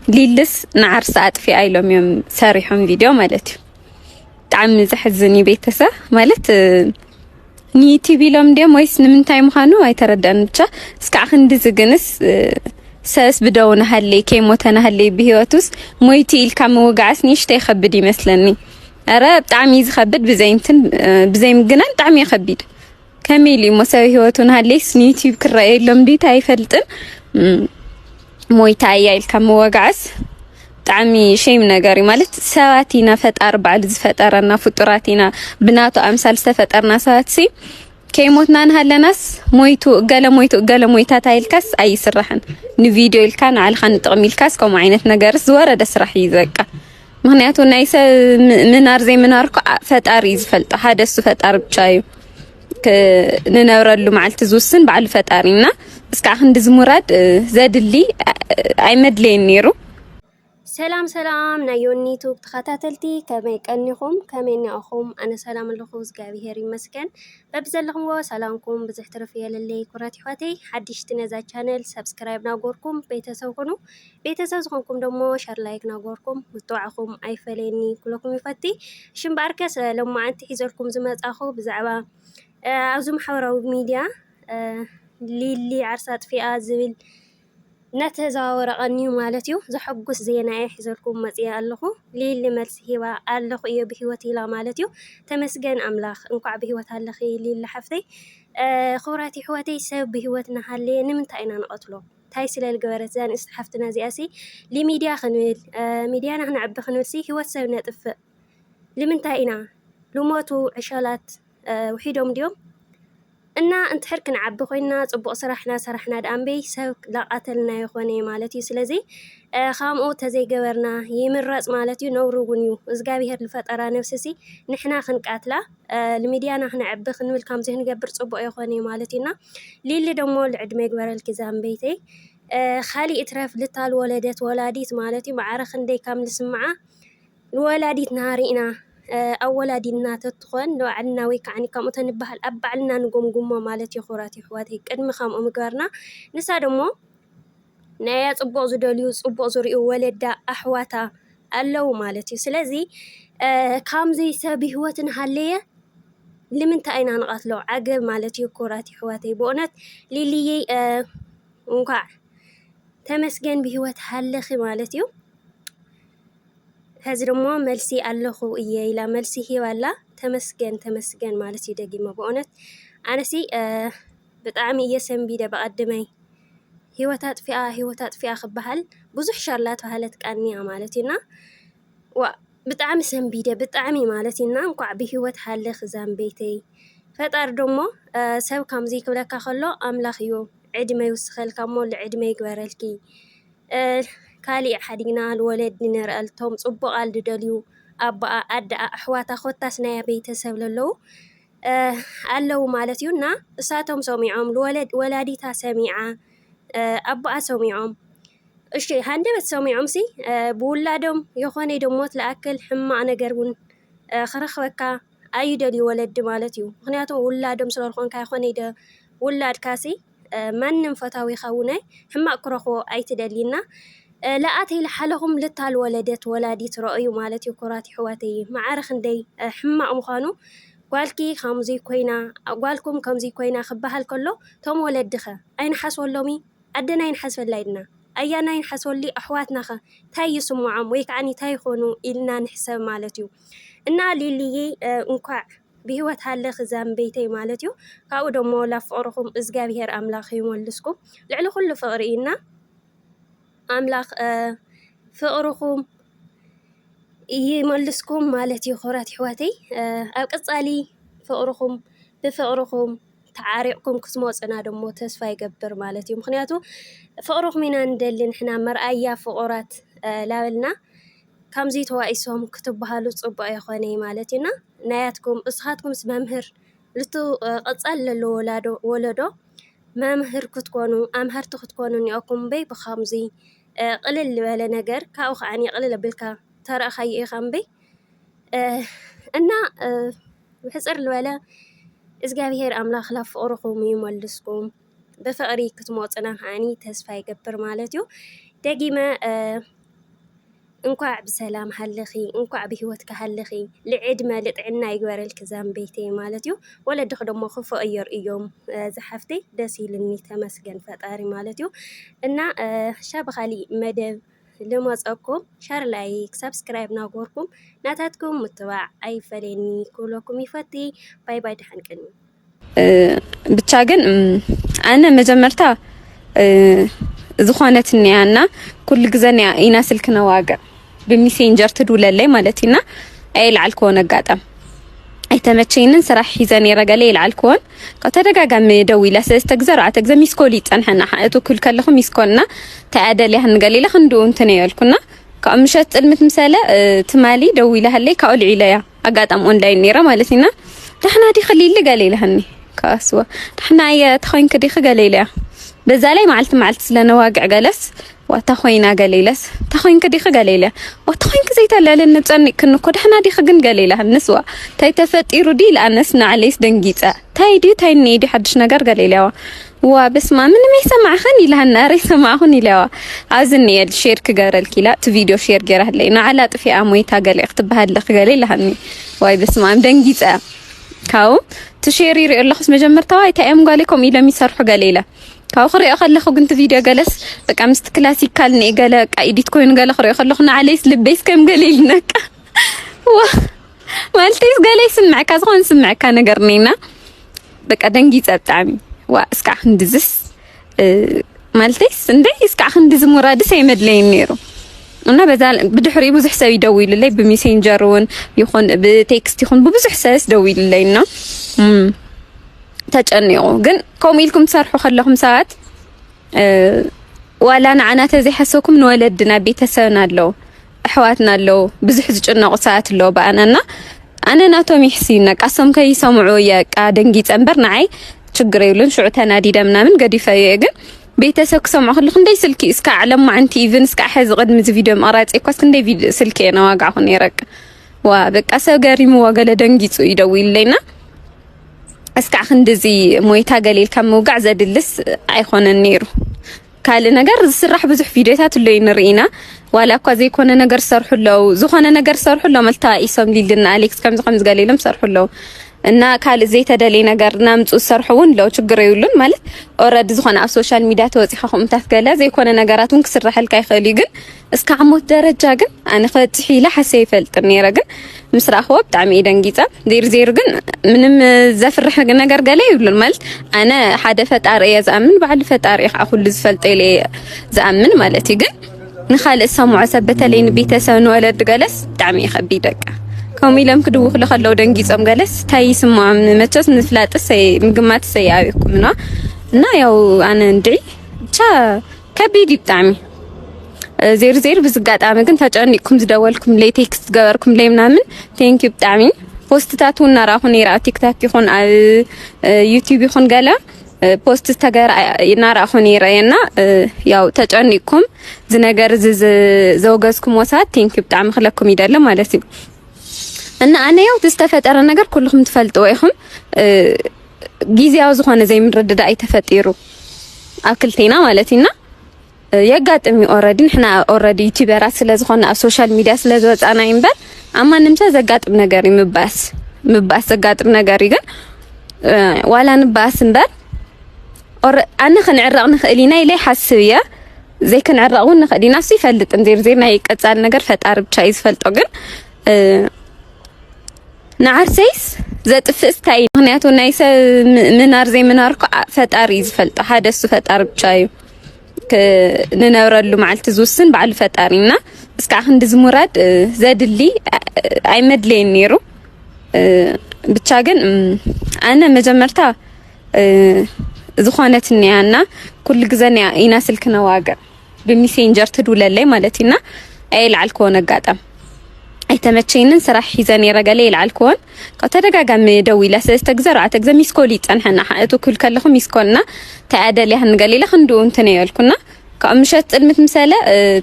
ليلس نعر ساعت في أيلهم يوم ساريحهم فيديو مالتي تعم زحزني بيتسا مالت نيتي بيلهم ديم ويس نمنتاي مخانو اي تردان بچا اسكع خندي زغنس ساس بدون هاللي كيموتنا هاللي بهيوتوس مويتي الكام وقعس نيشتي يخبد يمثلني ارا بطعم يخبد بزينتن بزيم جنان طعم يخبد كاميلي مساوي هيوتون هاللي سنيتي بكراي لهم دي تاي فلطن مويتاي الكام وقعس طعمي شيء من نجاري مالت سواتينا فطر بعد زفطرنا فطراتينا بناتو امثال استفطرنا سواتسي كيموتنا نهلناس مويتو قال مويتا تايلكاس اي سرحن ني فيديو الكان على خان طقمي الكاس كم عينت ነገር زوره دسرح يزقا ምክንያቱ ናይ ሰብ ምናር ዘይ ምናርኩ ፈጣሪ ዝፈልጥ ሓደሱ ፈጣሪ ብቻ እዩ ንነብረሉ ማዓልቲ ዝውስን በዓል ፈጣሪና እስካዕ ክንዲ ዝሙራድ ዘድሊ ኣይመድለይን ነይሩ سلام سلام نايوني توب تخاتاتلتي كمي قنيخم كمي ناخم انا سلام لكم زغابيهر يمسكن ببزلكم وسلامكم بزحترف يللي كراتي حواتي حدشت نزا channel سبسكرايب ناغوركم بيتسو كونو بيتسو زخونكم دمو شير لايك ناغوركم متوعكم ايفليني كلكم يفتي شمباركس لما انت حيزلكم زمصاخو بزعبا ازم حوراو ميديا ليلي عرسات في ازبل نتزاور قنيو مالتيو زحقس زينا يحزلكم مزيا اللهو ليلي مرسيوا اللهو إيو بهوتي لا مالتيو تمسجن أملاخ انقع بهوت هالخي ليلي حفتي خوراتي حواتي سب بهوتنا هاللي نمنتاينا نقتلو تاي سلا الجوارات زان استحفتنا زياسي لي ميديا خنويل ميديانا هنا عب خنوسي هوت سب نطف لمنتاينا لموتو عشالات وحيدهم ديوم እና انت حركن عب خوينا صبق سرحنا دامبي سب لا قتلنا يخوني مالتي سلازي خامو تزي جبرنا يمرص مالتي نورغونيو ازغابيهر الفطرا نفسسي نحنا خنقاتلا الميديانا خنا عب خنول كام زين جبر صبق يخوني مالتينا ليلي دمو العدمي جبرل كزام بيتي خالي اترف لتال ولدت ولاديت مالتي معرخ اندي كام نسمعه الولاديت نهارينا أولا دينا تتخون لو عنا ويكعني كم تنبهل أبعلنا نقوم قمة مالتي خوراتي حواتي قدم خام أمقارنا نسادمو نايات أبو زدوليوس أبو زريو ولد أحواتا اللو مالتي سلازي كام زي سابي هواتن هالية لمن تأينا نقاتلو عقب مالتي خوراتي حواتي بونت ليلي مقع تمسجن بهوات هالخي مالتيو هذا رموا ملسي اللهو إيه إلى ملسي هي ولا تمسجن مالتي دقي ما بقونت أنا سي بتعمي يسم بيدا بقدمي هوتات فيها خبهل بزح شرلات وهلت كأني مالتينا وبتعمي سم بيدا بتعمي مالتينا نقع بهوت حل خزان بيتي فتار دمو سو كم زي كلك خلو أملاخيو عدمي وسخل كمول عدمي جوارلكي كالي حدينا الولد نرألتهم صبوا قال دليو أبا أدى أحواتا خوتاسنا يا بيتسب للو قالوا مالتيونا ساتهم سميعهم الولد ولاديتا سميعة أبا سميعهم الشيء هندي بتسميعهم سي بولادهم يخوني دموت لأكل حما أنا جربون خرخ وكا أي دلي ولد مالتيو خنياتهم ولادهم سلورخون كايخوني ده ولاد كاسي من فتاوي خوني حما أكرهو أي تدلينا لا أتي لحالهم لتال ولدت ولاديت رأيو مالتي وكراتي حواتي معارخ ندي حما أمخانو قالكي خامزي كوينا قالكم كمزي كوينا خبهال كله توم ولدخه أين حسول لومي أدنا ينحس الليلنا أيانا ينحسول لي أحواتنا خا تاي يسمعهم ويكعني تاي خونو إلنا نحسب مالتيو إنا ليلي انقع بهوت هالي خزام بيتي مالتيو كاو دمو لفقركم إزقابيهر أملاخي يمولسكم لعلو كل فقرينا أملاخ فقركم يملسكم مالتي خوراتي حواتي أبقصالي فقركم بفقركم تعاريقكم كسموصنا دمو تسفا يقبر مالتي مخنياتو فقركم من ندلي نحنا مرأيا فقرات لابلنا كمزي توائسهم كتبهالو صبا يخوني مالتينا ناياتكم إصحاتكم سممهر لتو قصال للو ولدو ممهر كتكونو أمهر تكونو نيأكم بي بخامزي قلل ولا نجر كأخ عني قلل بالك ترى خي خامبي أنا بحسر الولا إزجابيهر أملاخ لف أرقم يملسكم بفقري كتموت أنا عني تسفاي جبر مالتيو دقيمة እንኳዕ ብሰላም ሃለኺ እንኳዕ ብህይወትካ ሃለኺ ልዕድመ ልጥዕና ይግበረልክ ዛም ቤተይ ማለት እዩ ወለድኽ ደሞ ክፍቕየር እዮም ዝሓፍተይ ደስ ይልኒ ተመስገን ፈጣሪ ማለት እዩ እና ሻብኻሊ መደብ ልመፀኩም ሻር ላይክ ሰብስክራይብ ናጎርኩም ናታትኩም ምትባዕ ኣይፈለኒ ኩለኩም ይፈቲ ባይ ባይ ድሓንቅኒ ብቻ ግን ኣነ መጀመርታ ዝኾነት ኒያና ኩል ግዜ ኢና ስልክ ነዋገር በሚሴንጀር ትዱለለይ ማለትና ኣይልዓልኮን አጋጣም ኣይተመቸይንን ስራሕ ሒዘን ይረገለ ይልዓልኮን ከተደጋጋሚ ደዊላ ሰስተግዘር አተግዘ ሚስኮል ይጸንሐና ሓእቱ ኩል ከለኹ ሚስኮልና ተኣደል ያህን ገሊላ ክንዱ እንተነ ያልኩና ከምሸት ጥልምት ምሳለ ትማሊ ደዊላ ህለይ ካውልዒለያ አጋጣም ኦንላይን ነራ ማለትና ደህና ዲ خليل ገሊላህኒ ካስዋ ደህና ተኾይን ከዲ ገሊላ በዛ ላይ ማዓልት ስለነዋግዕ ገለስ ወታኾይና ገሊለስ ተኾይን ከዲ ገሊላ ወታኾይን ከዘይታለለ ነጸንቅ ክንኮ ደህና ዲ ግን ገሊላ ንስዋ ታይ ተፈጢሩ ዲ ለአነስ ናዓለይስ ደንጊጻ ታይ ዲ ሓድሽ ነገር ገሊላዋ ዋ በስማ ምን ይሰማዕኸን ይላህና ሪ ሰማዕኹን ይላዋ አዝን የል ሼር ክገረል ኪላ ቲ ቪዲዮ ሼር ገራህለይ ናዓላ ጥፊ አሞይታ ገለይ ክትበሃልኽ ገሊላህኒ ዋይ በስማ ደንጊጻ ካው ትሼሪ ይርልኽስ መጀመርታው አይታም ጋሊኮም ኢለም ይሰርሑ ገሊላ ካው خريئ خلخو كنت فيديو جلس بقى مست كلاسيكال ني قال قايديت كوين قال خريئ خلخنا عليس لبيس كم قليلنك مالتيس قال يسمعك ازغون سمعك نغرنينا بقى دنجي صبطامي وا اسكا خندزس مالتيس اندي اسكا خندز مراد سيمدلين نيرو እና በዛ ብድሕሪ ብዙሕ ሰብ ይደውይልለይ በሜሴንጀርን ይኹን በቴክስት ይኹን በብዙሕ ሰብ ይደውይልለይና ተጨኒቁ ግን ኮሚልኩም ሰርሑ ከለኹም ሰዓት ዋላ ንዓና ተዘይሐሰኩም ንወለድና ቤተሰብና አለው ኣሕዋትና አለው ብዙሕ ዝጭነቁ ሰዓት አለው ባአናና ኣነ ናቶም ይሕሲና ቃሰም ከይሰምዑ የቃ ደንጊ ጸንበር ንዓይ ችግር የሉን ሽዑ ተናዲደ ምናምን ገዲፈየ ግን ቤተሰብ ክሰምዑ ከለኹ እንደይ ስልኪ እስካ ዓለም ማንቲ ኢቭን እስካ ሕዚ ቅድሚ ዚ ቪድዮ መቅራጽ እኳስ እንደይ ቪድዮ ስልኪ ነዋጋኹን ይረቅ ዋ በቃ ሰብ ገሪሙ ወገለ ደንጊጹ ይደውይልለይና እስካ ክንድዚ ሞይታ ገሊል ከም መውጋዕ ዘድልስ ኣይኾነን ነይሩ ካል ነገር ዝስራሕ ብዙሕ ቪድዮታት ለይ ንርኢና ዋላ እኳ ዘይኮነ ነገር ሰርሑለው ዝኾነ ነገር ሰርሑለው መልታ ኢሶም ሊልና አሌክስ ከም ዝገሊሎም ሰርሑለው እና ካል ዘይተደለይ ነገር ናምጹ ሰርሑውን ለው ችግር ይውሉን ማለት ኦሬዲ ዝኾነ ኣብ ሶሻል ሚዲያ ተወፂኹም ታትገለ ዘይኮነ ነገራቱን ክስራሕልካ ይኸሊ ግን እስካ ዓሞት ደረጃ ግን ኣነ ኸጽሒላ ሓሰይ ይፈልጥ ነይረ ግን ምስራኽዎ ብጣዕሚ ደንጊጻ ዜር ግን ምንም ዘፍርሕ ነገር ገለ ይብሉን ማለት ኣነ ሓደ ፈጣሪ የዝኣምን ባዕል ፈጣሪ ኩሉ ዝፈልጥ ኢለ ዝኣምን ማለት ግን ንኻልእ ሰምዖ ሰብ በተለይ ንቤተሰብ ንወለድ ገለስ ብጣዕሚ ይኸቢድ ደቃ كوميلم كدو خلو دنجيصم جلس تاي سمعم متس نفلات سي مجمات سي عليكم نا ياو انا ندعي تا كبيدي بتاعمي زير بزقات امكن فاجانيكم زدولكم لي تكست غبركم لي منامن ثانك يو بتاعمي بوستاتون راهون يرا تيك توك يكون على يوتيوب يكون قالا بوست تاغر ينراهون يراينا ياو تاجانيكم زنجر زوجزكم وسات ثانك يو بتاعمي خلكم يدله مالتي እና ኣነ ያው ተስተፈጠረ ነገር ኩልኩም ትፈልጡ ይኹም ጊዜያው ዝኾነ ዘይምንረዳዳ ኣይተፈጢሩ አክልቴና ማለትና የጋጥሚ ኦሬዲ ንሕና ኦሬዲ ዩቲዩበራት ስለዝኾነ ኣብ ሶሻል ሚዲያ ስለዝወጻና ይምበር ኣማንም ዘጋጥም ነገር ይምባስ ዘጋጥም ነገር ይገን ዋላ ንባስ እምበር ኣነ ክንዕረቕ ንኽእሊና ኢለይ ሓስብያ ዘይክንዕረቕውን ንኽእሊና እሱ ይፈልጥን ዜር ናይ ቀጻል ነገር ፈጣሪ ብቻ ይዝፈልጦ ግን نعرسيس ذات فستاي مغنياتو نايسة منار زي مناركو فتاري زفلطو حدث فتار بشايو ننورلو مع التزوسن بعد فتارينا اسكا خندز مراد زاد اللي عيمد لي نيرو بتشاغن انا مجمرتا زخانت نيانا كل غزانيا اينا سلك نواغر بميسنجر تدوللي مالتينا ايل علكون غاطام ኣይተመቸይንን ስራሕ ሒዘን ይረገለ ይልዓልኮን ከተደጋጋሚ ደዊላ ሰስተግዘር አተግዘ ሚስኮል ይጸንሐና ሓእቱ ኩል ከለኹ ሚስኮልና ተኣደል ያህን ገሊላ ክንዱ እንተነ ያልኩና ከምሸት ጥልምት ምሳለ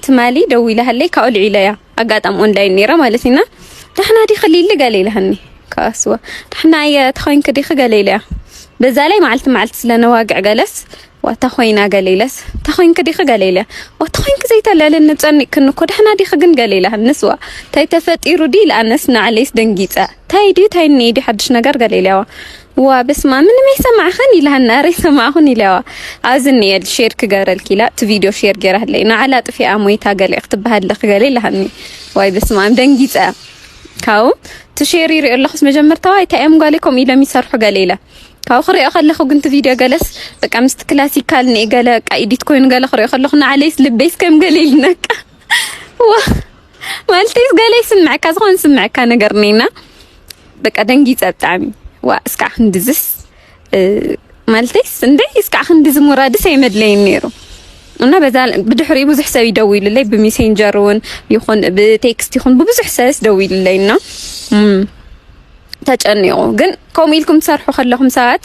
ትማሊ ደዊላ ህለይ ካውልዒለያ አጋጣም ኦንላይን ነራ ማለትና ደህና ዲ خليل ገሊላህኒ ካስዋ ደህና ተኾይን ከዲ ገሊላ በዛ ላይ ማዓልት ስለነዋግዕ ገለስ واتخوينا قليلس تخوين كدي خقليله وتخوين كزيت لا نتصنق كنكو دحنا دي خقن قليله النسوه تاي تفطيرو دي لانسنا عليس دنقيصه تاي دي تاي نيدي حدش نجر قليله وبسمع من ما يسمع خني لها النار يسمعوني لوا عايزني الشير كجار الكلا فيديو شير جره لينا على طفي امويتا قال اكتب هاد لخقليله هني واي بسمع دنقيصه كاو تشيري ري الله خص مجمرتا واي تايم قالكم الى ميسرحو قليله كاو خري اخلخو كنت فيديو جلس بقى مست كلاسيكال ني قال قايديت كوين قال خري اخلخنا عليس لبيس كم قليلنك مالتيس قال يسمعك ازغون سمعك انا قرنينا بقى دنقيصه بتعمي واسكع خندزس مالتيس اندي اسكع خندز مراد سيمدلين نيرو انا بزال بدحري بزح سب يدوي لي بميسنجرون يخون بتكست يخون ببزح ساس دوي لينا تجنيو ግን ኮሚልኩም ትሰርሑ ከለኹም ሰዓት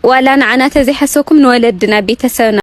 ولا نعنا تزي حسوكم نولدنا بيتسونا